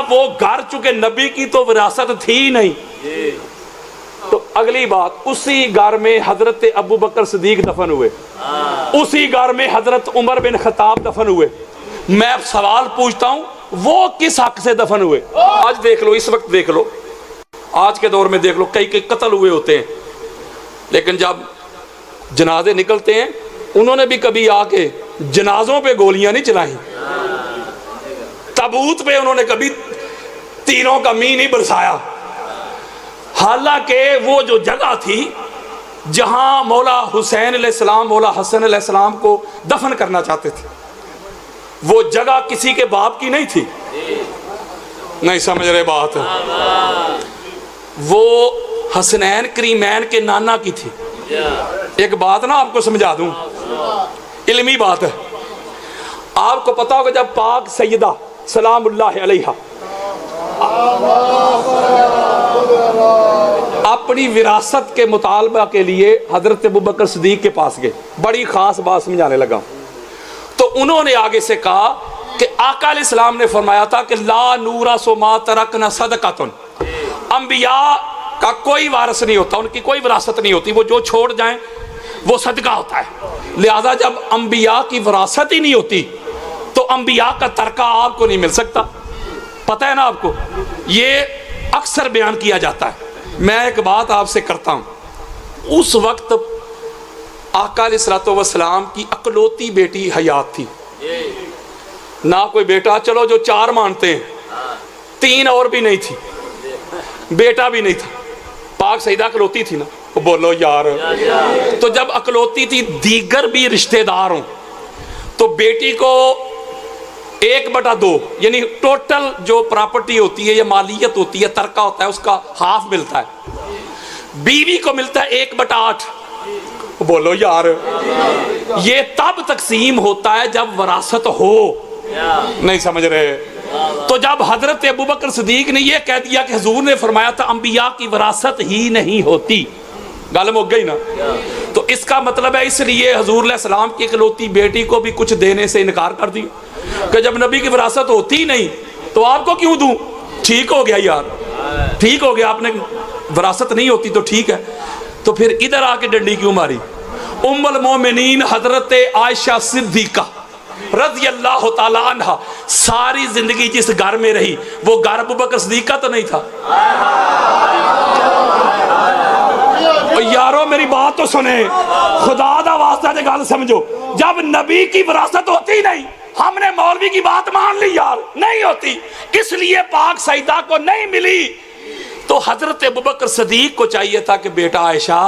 वो घर चुके नबी की तो विरासत थी नहीं। तो अगली बात, उसी घर में हजरत अबू बकर सिद्दीक दफन हुए, उसी घर में हजरत उमर बिन खत्ताब दफन हुए। मैं सवाल पूछता हूं, वो किस हक से दफन हुए? आज देख लो, इस वक्त देख लो, आज के दौर में देख लो, कई कई कत्ल हुए होते हैं, लेकिन जब जनाजे निकलते हैं उन्होंने भी कभी आके जनाजों पे गोलियां नहीं चलाई, ताबूत पे उन्होंने कभी तीरों का मींह नहीं बरसाया। हालांकि वो जो जगह थी जहां मौला हुसैन अलैहिस्सलाम मौला हसन अलैहिस्सलाम को दफन करना चाहते थे, वो जगह किसी के बाप की नहीं थी। नहीं समझ रहे बात? वो हसनैन करीमैन के नाना की थी। एक बात ना आपको समझा दूं, इल्मी बात है। आपको पता होगा जब पाक सैयदा सलामुल्लाह अलैहा अपनी विरासत के मुतालबा के लिए हजरत अबू बकर सिद्दीक के पास गए, बड़ी खास बात समझाने लगा। तो उन्होंने आगे से कहा कि आका अलैहिस्सलाम ने फरमाया था कि ला नूरा सो मा तरकना सदकातुन, अंबिया का कोई वारिस नहीं होता, उनकी कोई विरासत नहीं होती, वो जो छोड़ जाएं वो सदका होता है। लिहाजा जब अंबिया की विरासत ही नहीं होती तो अंबिया का तरका आपको नहीं मिल सकता। पता है ना आपको, ये अक्सर बयान किया जाता है। मैं एक बात आपसे करता हूं, उस वक्त आका अलैहिस्सलातु वस्सलाम की अकलौती बेटी हयात थी, ना कोई बेटा, चलो जो 4 मानते हैं, 3 और भी नहीं थी, बेटा भी नहीं था। पाक सईदा अकलौती थी ना, बोलो यार। तो जब अकलौती थी, दीगर भी रिश्तेदार हों, तो बेटी को 1/2 यानी टोटल जो प्रॉपर्टी होती है या मालियत होती है, तरका होता है, उसका हाफ मिलता है। बीवी को मिलता है 1/8। बोलो यार, ये तब तकसीम होता है जब वरासत हो। नहीं समझ रहे? तो जब हजरत अबू बकर सिद्दीक ने यह कह दिया कि हुजूर ने फरमाया था अंबिया की विरासत ही नहीं होती, गल मुक गई ना। तो इसका मतलब है इसलिए हुजूर अलैहिस्सलाम की इकलौती बेटी को भी कुछ देने से इनकार कर दिया कि जब नबी की विरासत होती नहीं तो आपको क्यों दूं? ठीक हो गया यार, ठीक हो गया, आपने विरासत नहीं होती तो ठीक है। तो फिर इधर आके डंडी क्यों मारी? उम्मुल मोमिनीन हजरत आयशा सिद्दीका रज़ी अल्लाह ताला अन्हा सारी जिंदगी जिस घर में रही, वो घर अबू बकर सिद्दीक का तो नहीं था। यारो मेरी बात तो सुने, खुदा दा वास्ता दे गल समझो। जब नबी की विरासत होती नहीं, हमने मौलवी की बात मान ली यार, नहीं होती, इसलिए पाक सईदा को नहीं मिली। तो हजरत अबू बकर सिद्दीक को चाहिए था कि बेटा आयशा,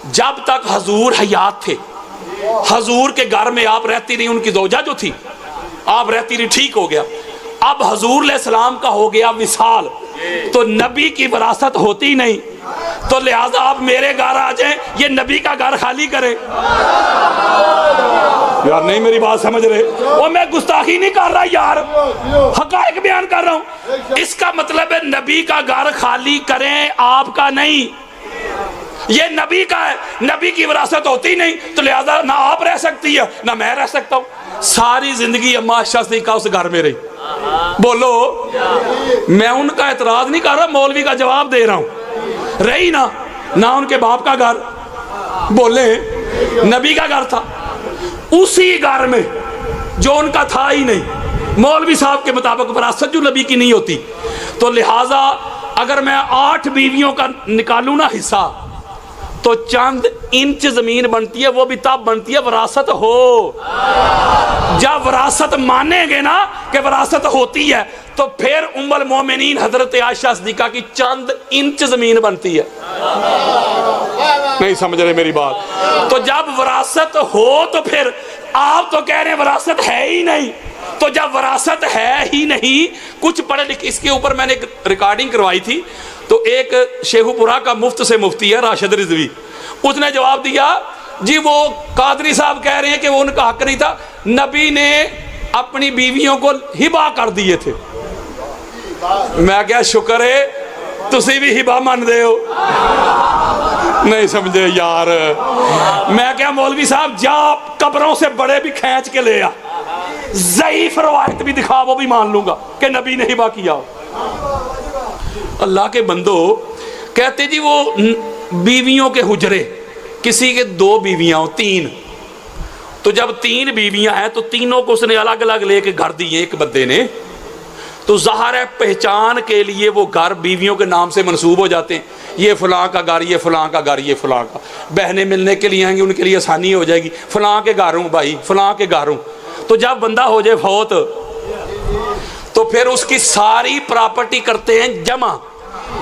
जब तक हजूर हयात थे, हजूर के घर में आप रहती रही, उनकी ज़ौजा जो थी आप रहती रही, ठीक हो गया। अब हजूर अलैहिस्सलाम का हो गया विसाल, तो नबी की विरासत होती नहीं, तो लिहाजा आप मेरे घर आ जाएं, ये नबी का घर खाली करें। यार नहीं मेरी बात समझ रहे? वो मैं गुस्ताखी नहीं कर रहा यार, हकायक बयान कर रहा हूं। इसका मतलब है नबी का घर खाली करें, आपका नहीं, ये नबी का है। नबी की विरासत होती नहीं तो लिहाजा ना आप रह सकती है ना मैं रह सकता हूं। सारी जिंदगी अम्मा आयशा सिद्दीका उस घर में रही। बोलो, मैं उनका एतराज नहीं कर रहा, मौलवी का जवाब दे रहा हूं। रही ना, ना उनके बाप का घर, बोले नबी का घर था, उसी घर में जो उनका था ही नहीं। मौलवी साहब के मुताबिक विरासत जो नबी की नहीं होती, तो लिहाजा अगर मैं 8 बीवियों का निकालू ना हिस्सा, तो चंद इंच जमीन बनती है, वो भी तब बनती है विरासत हो। जब विरासत मानेंगे ना कि विरासत होती है, तो फिर उम्मुल मोमिनीन हजरत आयशा सिद्दीका की चंद इंच जमीन बनती है। नहीं समझ रहे मेरी बात? तो जब विरासत हो तो फिर आप तो कह रहे हैं विरासत है ही नहीं, तो जब विरासत है ही नहीं, कुछ पढ़े लिखे, इसके ऊपर मैंने एक रिकॉर्डिंग करवाई थी, तो एक शेखुपुरा का मुफ्त से मुफ्ती है राशिद रिजवी, उसने जवाब दिया जी वो कादरी साहब कह रहे हैं कि वो उनका हक नहीं था, नबी ने अपनी बीवियों को हिबा कर दिए थे। मैं क्या शुक्र है तुसी भी हिबा मान दे हो। नहीं समझे यार? मैं क्या मौलवी साहब जा कब्रों से बड़े भी खींच के ले आ, ज़ईफ रवायत भी दिखा, वो भी मान लूंगा कि नबी ने हिबा किया। अल्लाह के बंदो, कहते जी वो बीवियों के हुजरे, किसी के 2 बीवियां हो, 3, तो जब 3 बीवियां हैं तो तीनों को उसने अलग अलग लेके घर दिए एक बंदे ने, तो ज़ाहिर है पहचान के लिए वो घर बीवियों के नाम से मंसूब हो जाते हैं, ये फलां का घर, ये फलां का घर, ये फलां का। बहनें मिलने के लिए आएंगी, उनके लिए आसानी हो जाएगी, फलां के घर हूँ भाई, फलां के घर हूँ। तो जब बंदा हो जाए फौत, तो फिर उसकी सारी प्रॉपर्टी करते हैं जमा,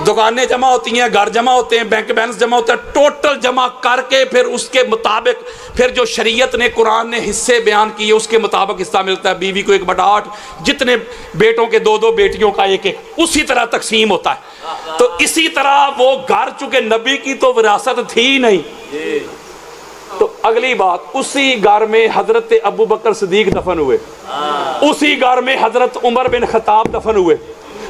दुकानें जमा होती हैं, घर जमा होते हैं, बैंक बैलेंस जमा होता है, टोटल जमा करके फिर उसके मुताबिक फिर जो शरीयत ने, कुरान ने हिस्से बयान किए उसके मुताबिक हिस्सा मिलता है। बीवी को 1/8, जितने बेटों के 2-2 बेटियों का 1-1, उसी तरह तकसीम होता है। तो इसी तरह वो घर, चूंकि नबी की तो विरासत थी नहीं, तो अगली बात, उसी घर में हजरत अबू बकर सिद्दीक दफन हुए, उसी घर में हजरत उमर बिन खत्ताब दफन हुए।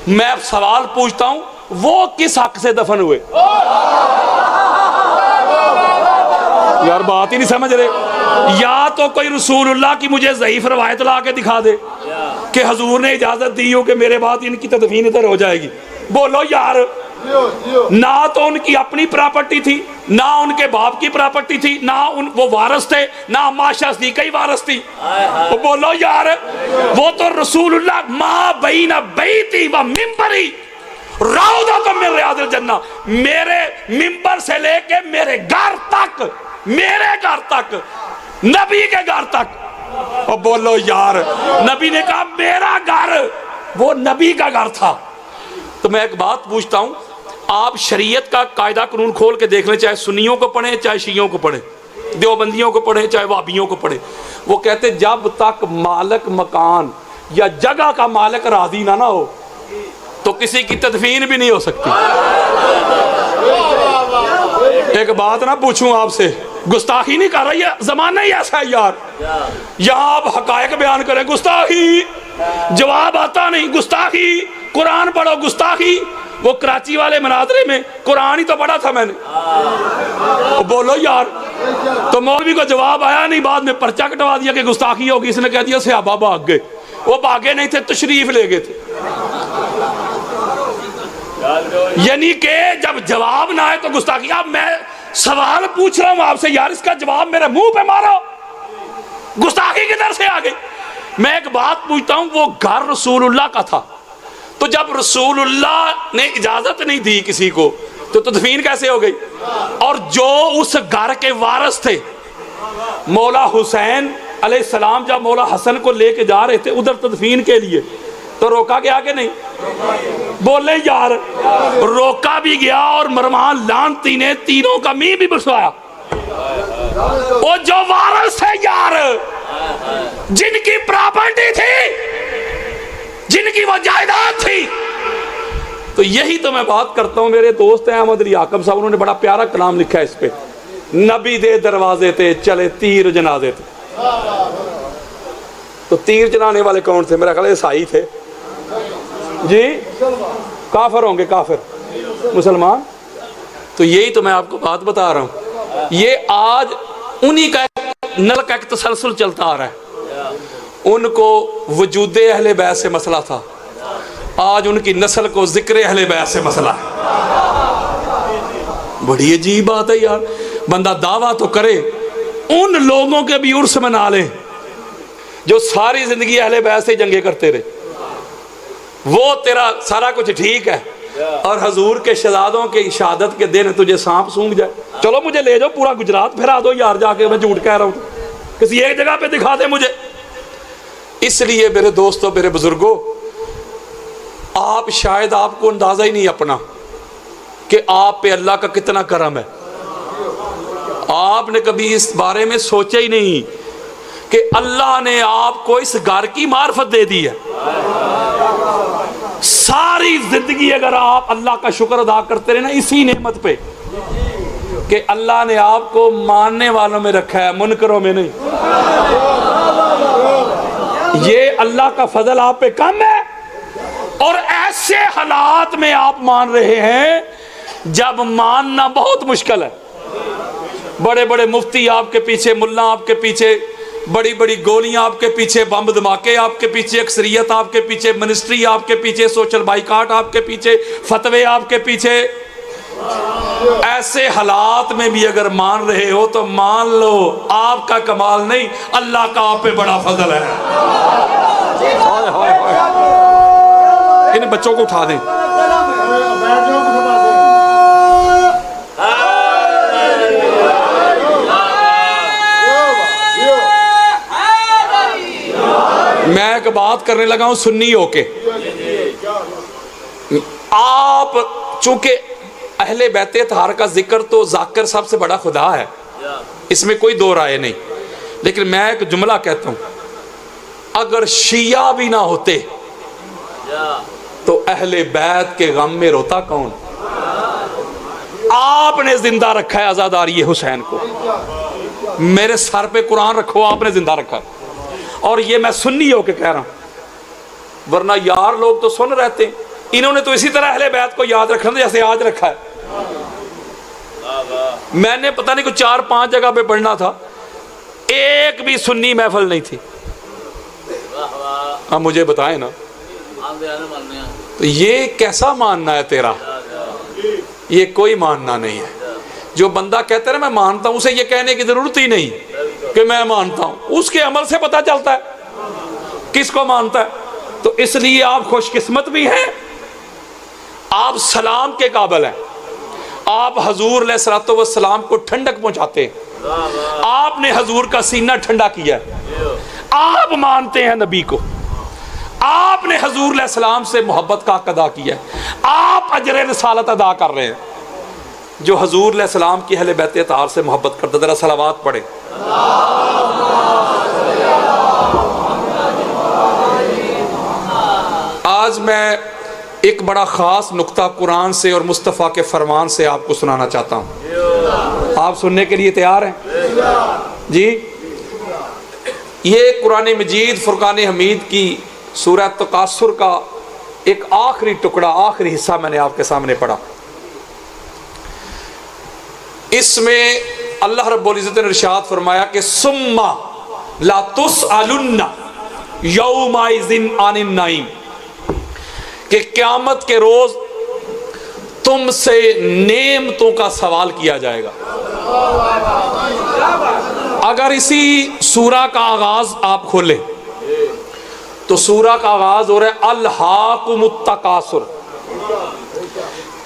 मैं अब सवाल पूछता हूं, वो किस हक से दफन हुए? यार बात ही नहीं समझ रहे। या तो कोई रसूलुल्लाह की मुझे ज़ईफ रवायत ला के दिखा दे कि हजूर ने इजाजत दी हो कि मेरे बाद इनकी तदफीन इधर हो जाएगी, बोलो यार। ना तो उनकी अपनी प्रॉपर्टी थी, ना उनके बाप की प्रॉपर्टी थी, ना वो वारिस थे, ना माशा सिद्दीक़ा ही वारिस थी। तो बोलो यार, वो तो रसूलुल्लाह माँ बई ना बई थी वह मिंबरी रौदा तो मिल रियादिल जन्ना, मेरे मिंबर से लेके मेरे घर तक, मेरे घर तक, नबी के घर तक। और बोलो यार, नबी ने कहा मेरा घर, वो नबी का घर था। तो मैं एक बात पूछता हूं, आप शरीयत का कायदा कानून खोल के देख लें, चाहे सुन्नियों को पढ़े, चाहे शियों को पढ़े, देवबंदियों को पढ़े, चाहे वाबियों को पढ़े, वो कहते जब तक मालिक मकान या जगह का मालिक राजी ना हो तो किसी की तदफीन भी नहीं हो सकती। एक बात ना पूछूं आपसे, गुस्ताखी नहीं कर रही है, जमाना ही ऐसा है यार। यहां आप हकायक बयान करें, गुस्ताखी, जवाब आता नहीं, गुस्ताखी, कुरान पढ़ो, गुस्ताखी। वो कराची वाले मनाजरे में कुरान ही तो पढ़ा था मैंने, तो बोलो यार। तो मौलवी को जवाब आया नहीं, बाद में पर्चा कटवा दिया कि गुस्ताखी होगी, इसने कह दिया सहाबा भाग गए। वो भागे नहीं थे, तशरीफ ले गए थे। यानी कि जब जवाब ना आए तो गुस्ताखी। अब मैं सवाल पूछ रहा हूं आपसे यार, इसका जवाब मेरे मुंह पे मारो, गुस्ताखी किधर से आ गई? मैं एक बात पूछता हूं, वो घर रसूलुल्लाह का था, तो जब रसूलुल्लाह ने इजाजत नहीं दी किसी को, तो तदफीन कैसे हो गई? और जो उस घर के वारिस थे, मौला हुसैन अलैहिस्सलाम जब मौला हसन को लेके जा रहे थे उधर तदफीन के लिए, तो रोका गया कि नहीं? बोले यार, रोका भी गया और मरवान लानती ने तीनों का मी भी बसवाया। वो जो वारिस है यार, जिनकी प्रॉपर्टी थी, जिनकी वो जायदाद थी, तो यही तो मैं बात करता हूं। मेरे दोस्त हैं अहमद अली हाकम साहब, उन्होंने बड़ा प्यारा कलाम लिखा है इस पे, नबी दे दरवाजे थे चले तीर जनाजे थे। तो तीर जनाने वाले कौन थे? मेरा ख्याल ईसाई थे जी, काफिर होंगे, काफिर मुसलमान। तो यही तो मैं आपको बात बता रहा हूं, ये आज उन्हीं का नल का एक तसलसल चलता आ रहा है। उनको वजूदे अहले बैत से मसला था, आज उनकी नस्ल को जिक्र अहले बैत से मसला है। बड़ी अजीब बात है यार, बंदा दावा तो करे, उन लोगों के भी उर्स मना ले जो सारी जिंदगी अहले बैत से जंगे करते रहे। वो तेरा सारा कुछ ठीक है, और हजूर के शहजादों के शहादत के दिन तुझे सांप सूंघ जाए, चलो मुझे ले जाओ पूरा गुजरात फिरा दो यार, जाके मैं झूठ कह रहा हूं, किसी एक जगह पे दिखा दे मुझे। इसलिए मेरे दोस्तों, मेरे बुजुर्गों, आप शायद आपको अंदाजा ही नहीं अपना कि आप पे अल्लाह का कितना करम है। आपने कभी इस बारे में सोचा ही नहीं कि अल्लाह ने आपको इस घर की मार्फत दे दी है। सारी जिंदगी अगर आप अल्लाह का शुक्र अदा करते रहे ना इसी नेमत पे, कि अल्लाह ने आपको मानने वालों में रखा है, मुनकरों में नहीं, ये अल्लाह का फजल आप पे कम है। और ऐसे हालात में आप मान रहे हैं जब मानना बहुत मुश्किल है। बड़े बड़े मुफ्ती आपके पीछे, मुल्ला आपके पीछे, बड़ी बड़ी गोलियां आपके पीछे, बम धमाके आपके पीछे, अक्सरियत आपके पीछे, मिनिस्ट्री आपके पीछे, सोशल बाइकाट आपके पीछे, फतवे आपके पीछे। ऐसे हालात में भी अगर मान रहे हो तो मान लो आपका कमाल नहीं, अल्लाह का आप पे बड़ा फजल है। इन बच्चों को उठा दें। मैं एक बात करने लगा हूं सुन्नी होके। आप चूंकि अहले बैत अतहार का जिक्र तो जाकिर सबसे बड़ा खुदा है, इसमें कोई दो राय नहीं, लेकिन मैं एक जुमला कहता हूं, अगर शिया भी ना होते तो अहले बैत के गम में रोता कौन? आपने जिंदा रखा है आजादारी हुसैन को, मेरे सर पे कुरान रखो, आपने जिंदा रखा है। और ये मैं सुन्नी होके कह रहा हूं, वरना यार लोग तो सुन रहते हैं, इन्होंने तो इसी तरह अहले बैत को याद रखना जैसे आज रखा है। मैंने पता नहीं कुछ 4-5 जगह पे पढ़ना था, एक भी सुन्नी महफिल नहीं थी। अब मुझे बताएं ना, तो ये कैसा मानना है तेरा? ये कोई मानना नहीं है। जो बंदा कहता है ना मैं मानता हूं, उसे ये कहने की जरूरत ही नहीं कि मैं मानता हूं, उसके अमल से पता चलता है किसको मानता है। तो इसलिए आप खुशकिस्मत भी हैं, आप सलाम के काबिल हैं, आप हजूर अलैहिस्सलातु वस्सलाम को ठंडक पहुंचाते हैं, आपने हजूर का सीना ठंडा किया है, आप मानते हैं नबी को, आपने हजूर अलैहिस्सलाम से मोहब्बत का हक अदा किया है, आप अजर रिसालत अदा कर रहे हैं। जो हजूर अलैहिस्सलाम की अहले बैत अतहार से मोहब्बत करते, जरा सलावात पढ़े। आज मैं एक बड़ा ख़ास नुक्ता कुरान से और मुस्तफ़ा के फरमान से आपको सुनाना चाहता हूँ। आप सुनने के लिए तैयार हैं जी? ये कुरान मजीद फुरकान हमीद की सूरह तकासुर का एक आखिरी टुकड़ा, आखिरी हिस्सा मैंने आपके सामने पढ़ा। इसमें अल्लाह रब्बुल इज़्ज़त ने इरशाद फरमाया कि सुम्मा ला तुसअलुन्ना यौमाइज़िन अनिन नईम, कि क़यामत के रोज तुमसे नेमतों का सवाल किया जाएगा। अगर इसी सूरा का आगाज आप खोलें तो सूरा का आगाज हो रहा है अल्हाकुमुत तकासुर,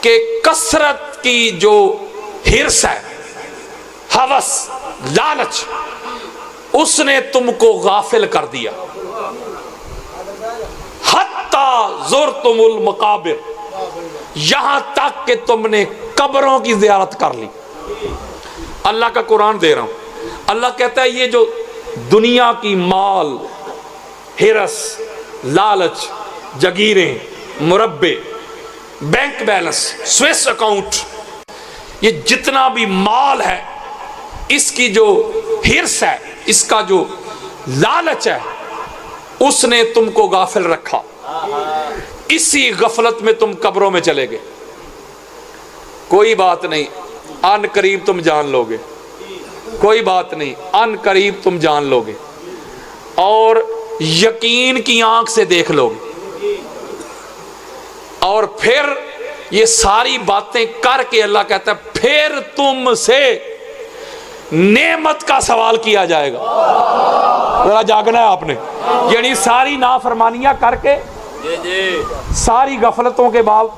के कसरत की जो हिर्स है, हवस, लालच, उसने तुमको गाफिल कर दिया। हत्ता ज़ुरतुमुल मकाबिर, यहां तक कि तुमने कब्रों की ज़ियारत कर ली। अल्लाह का कुरान दे रहा हूं। अल्लाह कहता है ये जो दुनिया की माल, हिरस, लालच, जगीरें, मुरब्बे, बैंक बैलेंस, स्विस अकाउंट, ये जितना भी माल है, इसकी जो हिर्स है, इसका जो लालच है, उसने तुमको गाफिल रखा। इसी गफलत में तुम कब्रों में चले गए। कोई बात नहीं, अन करीब तुम जान लोगे, कोई बात नहीं, अन करीब तुम जान लोगे और यकीन की आंख से देख लोगे। और फिर ये सारी बातें करके अल्लाह कहता है फिर तुमसे नेमत का सवाल किया जाएगा। जरा जागना है आपने, यानी सारी नाफरमानियां करके, सारी गफलतों के बाद,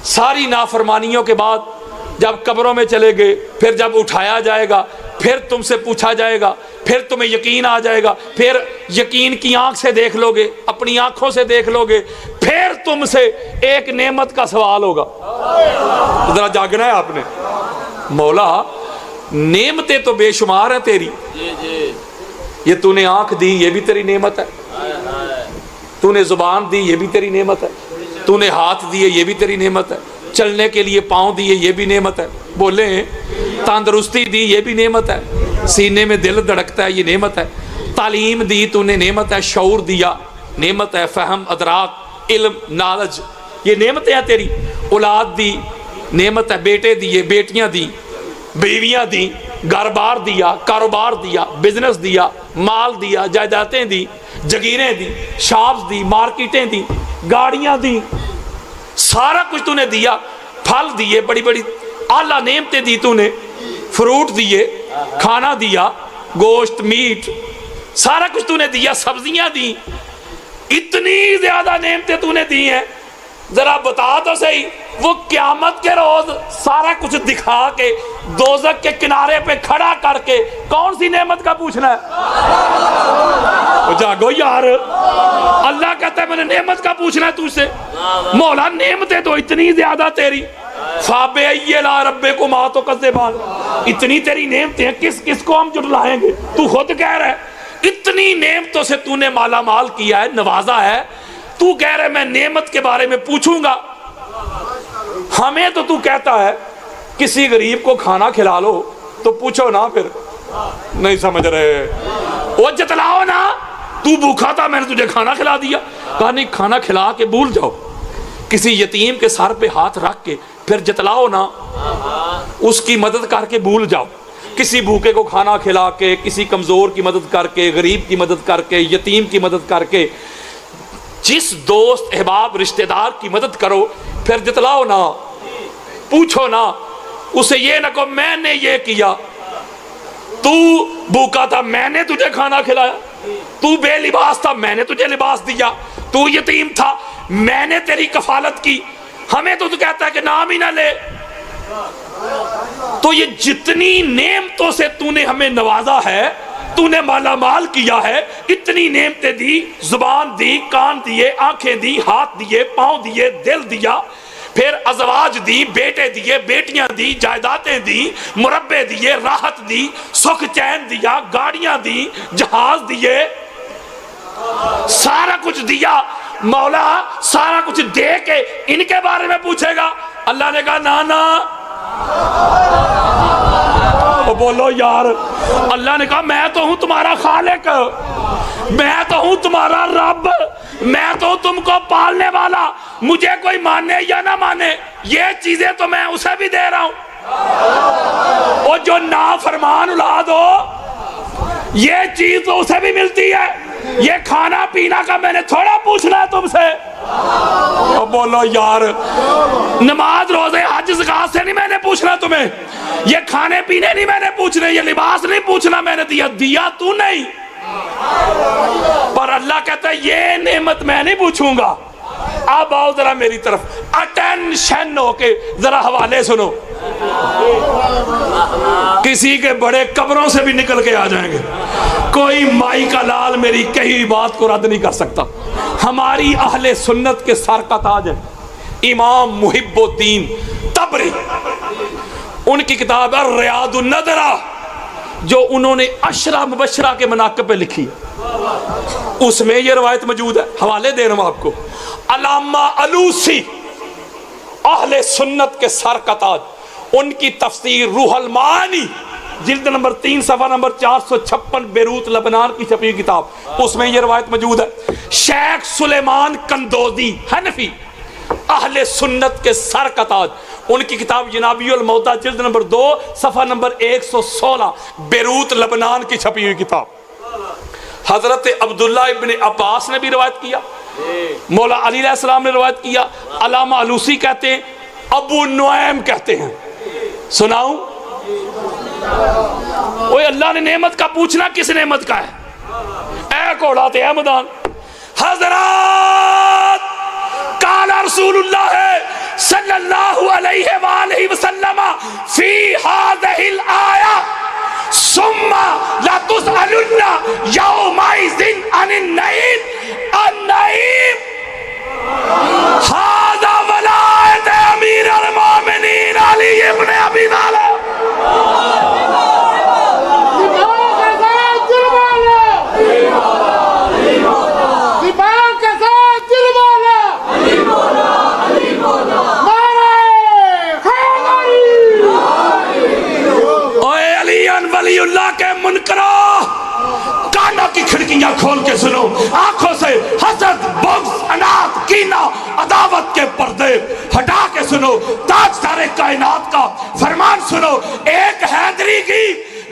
सारी नाफरमानियों के बाद जब कब्रों में चले गए, फिर जब उठाया जाएगा, फिर तुमसे पूछा जाएगा, फिर तुम्हें यकीन आ जाएगा, फिर यकीन की आंख से देख लोगे, अपनी आंखों से देख लोगे, फिर तुमसे एक नेमत का सवाल होगा। जरा जागना है आपने। मौला नेमतें तो बेशुमार है तेरी, ये तूने आंख दी ये भी तेरी नेमत है, तूने जुबान दी ये भी तेरी नेमत है, तूने हाथ दिए ये भी तेरी नेमत है, चलने के लिए पाँव दिए ये भी नेमत है, बोले तंदुरुस्ती दी ये भी नेमत है, सीने में दिल धड़कता है ये नेमत है, तालीम दी तूने नेमत है, शऊर दिया नेमत है, फहम, अदराक, इल्म, नॉलेज ये नेमतें हैं तेरी, औलाद दी नेमत है, बेटे दिए, बेटियां दी, बीवियां दी, घर बार दिया, कारोबार दिया, बिजनेस दिया, माल दिया, जायदादें दी, जगीरें दी, शॉप्स दी, मार्केटें दी, गाड़ियां दी, सारा कुछ तूने दिया, फल दिए, बड़ी बड़ी आला नेमतें दी तूने, फ्रूट दिए, खाना दिया, गोश्त मीट सारा कुछ तूने दिया, सब्जियां दी, इतनी ज्यादा नेमतें तूने दी हैं। जरा बता तो सही, वो क्यामत के रोज सारा कुछ दिखा के दोजक के किनारे पे खड़ा करके कौन सी नेमत का पूछना है? तो जागो यार, अल्लाह कहता है मैंने नेमत का पूछना है तुझसे। मौला नेमतें तो इतनी ज्यादा तेरी, फाबे ये ला रब्बे को माँ तो कसे बाल, इतनी तेरी नेमतें किस किस को हम जुटलाएंगे? तू खुद कह रहा है इतनी नेमतों से तूने माला माल किया है, नवाजा है, तू कह रहे मैं नेमत के बारे में पूछूंगा। हमें तो तू कहता है किसी गरीब को खाना खिला लो, तो पूछो ना, फिर नहीं समझ रहे, वो जतलाओ ना, तू भूखा था मैंने तुझे खाना खिला दिया। कहा नहीं, खाना खिला के भूल जाओ, किसी यतीम के सर पे हाथ रख के फिर जतलाओ ना, उसकी मदद करके भूल जाओ। किसी भूखे को खाना खिला के, किसी कमजोर की मदद करके, गरीब की मदद करके, यतीम की मदद करके, जिस दोस्त अहबाब रिश्तेदार की मदद करो फिर जतलाओ ना, पूछो ना उसे, ये ना कहो मैंने ये किया, तू भूखा था मैंने तुझे खाना खिलाया, तू बेलिबास था मैंने तुझे लिबास दिया, तू यतीम था मैंने तेरी कफालत की। हमें तो तू कहता है कि नाम ही ना ले। तो ये जितनी नेमतों से तूने हमें नवाजा है, तूने माला माल किया है, इतनी नेमतें दी, जुबान दी, कान दिए, आंखें दी, हाथ दिए, पांव दिए, दिल दिया, फिर अजवाज दी, बेटे दिए, बेटियां दी, जायदादें दी, मुरब्बे दिए, राहत दी, सुख चैन दिया, गाड़ियां दी, जहाज दिए, सारा कुछ दिया। मौला सारा कुछ दे के इनके बारे में पूछेगा? अल्लाह ने कहा ना ना। बोलो यार, अल्लाह ने कहा मैं तो हूं तुम्हारा खालिक, मैं तो हूं तुम्हारा रब, मैं तो तुमको पालने वाला, मुझे कोई माने या ना माने ये चीजें तो मैं उसे भी दे रहा हूं। और जो नाफरमान औलाद हो ये चीज तो उसे भी मिलती है। ये खाना पीना का मैंने थोड़ा पूछना है तुमसे। बोलो यार, नमाज रोजे हज ज़कात से नहीं मैंने पूछना तुम्हें, ये खाने पीने नहीं मैंने पूछने, ये लिबास नहीं पूछना मैंने दिया, दिया तू नहीं। पर अल्लाह कहता है ये नेमत मैं नहीं पूछूंगा। अब आओ जरा मेरी तरफ, अटेंशन होके जरा हवाले सुनो, किसी के बड़े कब्रों से भी निकल के आ जाएंगे। कोई माई का लाल मेरी कही बात को रद्द नहीं कर सकता। हमारी अहले सुन्नत के सर का ताज है इमाम मुहिब्बुद्दीन तबरी, उनकी किताब है रियादुन नदरा, जो उन्होंने अशरा मुबशरा के मनाक़िब पे लिखी, उसमें यह रवायत मौजूद है। हवाले दे रहा हूं आपको। अल्लामा अलूसी अहले सुन्नत के सर का ताज, उनकी तफसीर रूहुल मानी जिल्द नंबर 3 सफ़ा नंबर 456 बेरूत लबनान की छपी किताब, उसमें यह रवायत मौजूद है। शेख सुलेमान कंदोजी हनफी अहले सुन्नत के सर का ताज, उनकी किताब जनाबियुल मौता जिल्द नंबर 2 सफ़ा नंबर 116 बेरूत लबनान की छपी हुई किताब। हजरत अब्दुल्ला इब्न अब्बास ने भी रवायत किया, मौला अली अलैहिस्सलाम ने रवायत किया, अल्लामा अलूसी कहते हैं, अबू नुऐम कहते हैं। सुनाऊं? ओए अल्लाह ने नेमत का पूछना किस नेमत का है? ए कोड़ा ते मैदान। हजरत काला रसूलुल्लाह सल्लल्लाहु अलैहि वसल्लम फी हाज़िहिल आया सुम्मा ला तुसअलुन्ना यौमइज़िन अनिन नईम हाज़ा वलायत अमीरुल मोमिनीन अली इब्न अबी तालिब। वलीउल्लाह के मुनकरो, कानों की खिड़कियां खोल के सुनो, आंखों से हसद, बुग़्ज़, अनात, कीना, अदावत के पर्दे हटा के सुनो, ताज सारे कायनात का फरमान सुनो। एक हैदरी की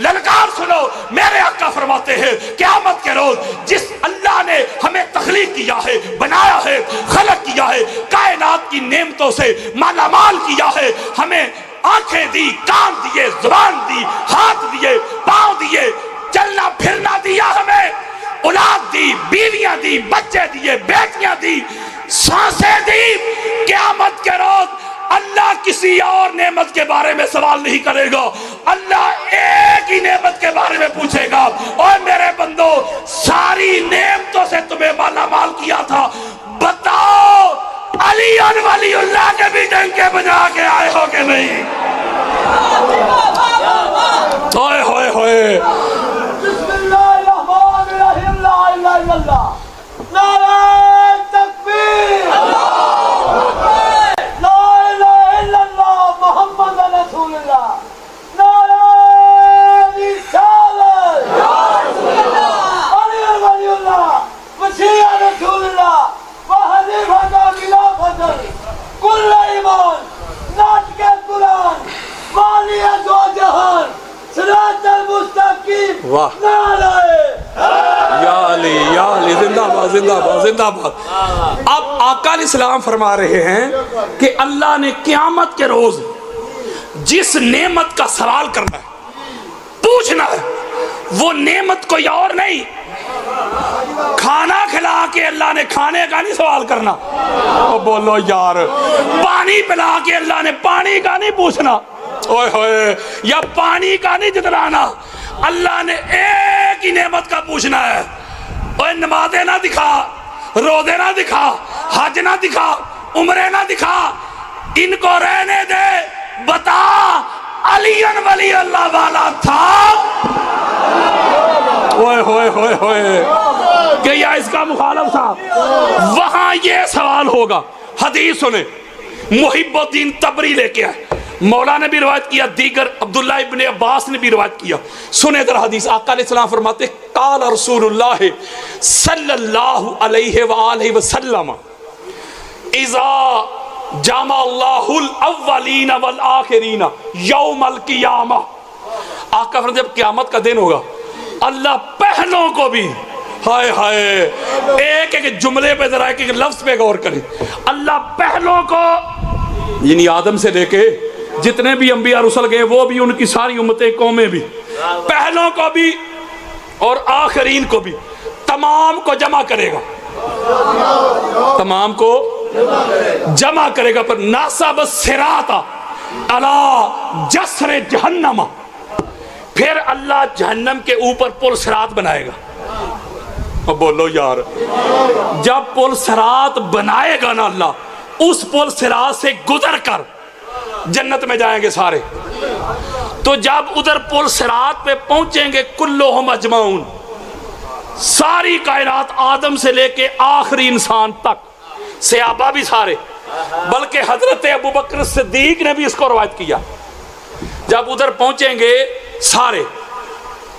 ललकार सुनो, मेरे आका फरमाते हैं क़यामत के रोज जिस अल्लाह ने हमें तख्लीक किया है, बनाया है, खलक किया है, कायनात की नेमतों से मालामाल किया है, हमें आंखें दी, कान दिए, जुबान दी, हाथ दिए, पांव दिए, चलना फिरना दिया, हमें औलाद दी, बीवियां दी, बच्चे दिए, बेटियां दी, सांसें दी। क़यामत के रोज अल्लाह किसी और नेमत के बारे में सवाल नहीं करेगा, अल्लाह एक ही नेमत के बारे में पूछेगा, और मेरे बंदो सारी नेमतों से तुम्हें माला माल किया था, बताओ अली और वलीउल्लाह के भी डंके बजा के आए हो कि नहीं? होए होए होए, वाह या अली जिंदाबाद जिंदाबाद जिंदाबाद। अब आका अलैहिस्सलाम फरमा रहे हैं कि अल्लाह ने क़यामत के रोज जिस नेमत का सवाल करना है, पूछना है, वो नेमत कोई और नहीं। खाना खिला के अल्लाह ने खाने का नहीं सवाल करना, तो बोलो यार, पानी पिला के अल्लाह ने पानी का नहीं पूछना, ओए होए, या पानी का नहीं जितलाना, अल्लाह ने एक ही नेमत का पूछना है। ओए नमाज़ें ना दिखा, रोज़े ना दिखा, हज ना दिखा, उम्रे ना दिखा, इनको रहने दे, बता अलीन वली अल्लाह वाला था? ओए होए होए होए, कि या इसका मुखालफ था? वहां ये सवाल होगा। हदीस सुने, मुहिब्बुद्दीन तबरी लेके आए, मौला ने भी रिवायत किया, दीगर अब्दुल्लाह इब्ने अब्बास ने भी रिवायत किया। सुने जरा हदीस, आका अलैहिस्सलाम फरमाते काल रसूलुल्लाह सल्लल्लाहु अलैहि वसल्लम इज़ा जामा अल्लाहुल अव्वलीन वल आखिरीन यौमल क़ियामा। आका फरमाते जब क़यामत का दिन होगा, अल्लाह पहलों को भी, हाय हाय, एक एक जुमले पे जरा एक एक लफ्ज पे गौर करें, अल्लाह पहलों को यानी आदम से लेके जितने भी अंबिया रुसल गए, वो भी, उनकी सारी उम्मतें कौमें भी, पहलों को भी और आखिरीन को भी, तमाम को जमा करेगा, तमाम को जमा करेगा। पर नासब सिराता अला जसर जहन्नम, फिर अल्लाह जहन्नम के ऊपर पुल सिरात बनाएगा। अब बोलो यार, जब पुल सिरात बनाएगा ना अल्लाह, उस पुल सिरात से गुजर कर जन्नत में जाएंगे सारे। तो जब उधर पुल सिरात पे पहुंचेंगे, कुल्लुहुम अजमाउन, सारी कायनात आदम से लेके आखिरी इंसान तक, सहाबा भी सारे, बल्कि हजरत अबू बकर सिद्दीक ने भी इसको रवायत किया। जब उधर पहुंचेंगे सारे,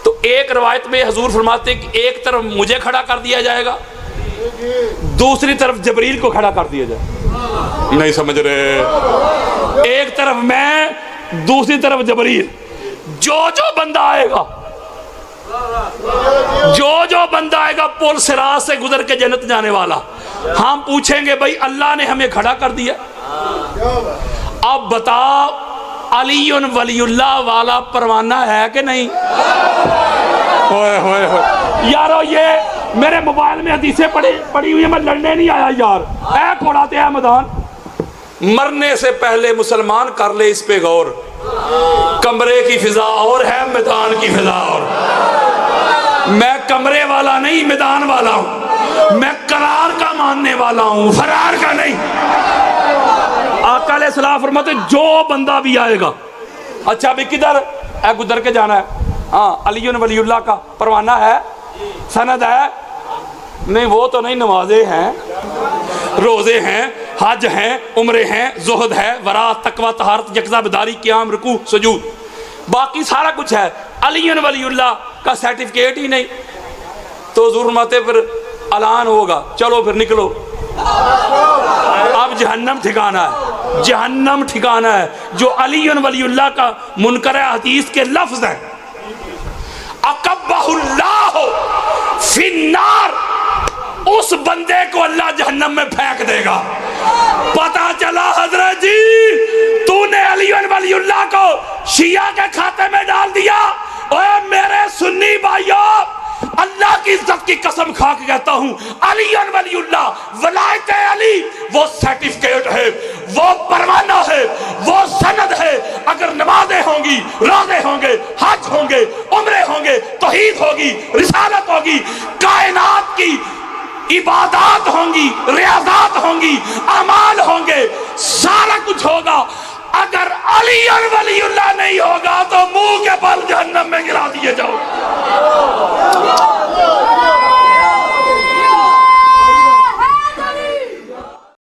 तो एक रवायत में हजूर फरमाते कि एक तरफ मुझे खड़ा कर दिया जाएगा, दूसरी तरफ जबरील को खड़ा कर दिया जाए। नहीं समझ रहे? एक तरफ मैं, दूसरी तरफ जबरील। जो बंदा आएगा, जो बंदा आएगा पुल सिरात से गुजर के जन्नत जाने वाला, हम पूछेंगे भाई अल्लाह ने हमें खड़ा कर दिया, अब बताओ अलीउन वलीउल्लाह वाला परवाना है कि नहीं? होए होए होए यारो, ये मेरे मोबाइल में हदीसें पड़ी हुई है, मैं लड़ने नहीं आया यार, ऐ कोड़ाते हैं मैदान। मरने से पहले मुसलमान कर ले इस पे गौर, कमरे की फिजा और है, मैदान की फिजा और। मैं कमरे वाला नहीं, मैदान वाला हूं, मैं करार का मानने वाला हूं, फरार का नहीं। आका अलैहिस्सलाम फरमाते जो बंदा भी आएगा, अच्छा भी किधर है, गुजर के जाना है, हाँ अलीउन वलीउल्लाह का परवाना है, सनद है, नहीं वो तो नहीं, नमाजें हैं, रोजे हैं, हज हैं, उम्रे हैं, जुहद है, वरा, तकवा, तहारत, यकजा बिदारी, क़याम, रुकू, सुजूद, बाकी सारा कुछ है, अलीउन वलीउल्लाह का सर्टिफिकेट ही नहीं। तो हुज़ूर फरमाते फिर ऐलान होगा, चलो फिर निकलो, अब जहन्नम ठिकाना है, जहन्नम ठिकाना है। जो अलीउन वलीउल्लाह का मुनकर हदीस के लफ्ज है, अकब्बहुल्लाह फिन्नार, उस बंदे को अल्लाह जहन्नम में फेंक देगा। पता चला हजरत जी तूने अली वलीउल्लाह को शिया के खाते में डाल दिया। ओए मेरे सुन्नी भाइयों, अल्लाह की इज्जत की कसम खा के कहता हूं, अली वलीउल्लाह, वलायत अली वो सर्टिफिकेट है, वो परवाना है, वो सनद है। अगर नमाजें होंगी, रोजे होंगे, हज होंगे, उम्रे होंगे, तौहीद होगी, रिसालत होगी, कायनात की इबादत होंगी, रियाज़त होंगी, अमाल होंगे, सारा कुछ होगा। अगर अली और वलीउल्लाह नहीं होगा तो मुंह के बल जहन्नम में गिरा दिए जाओ।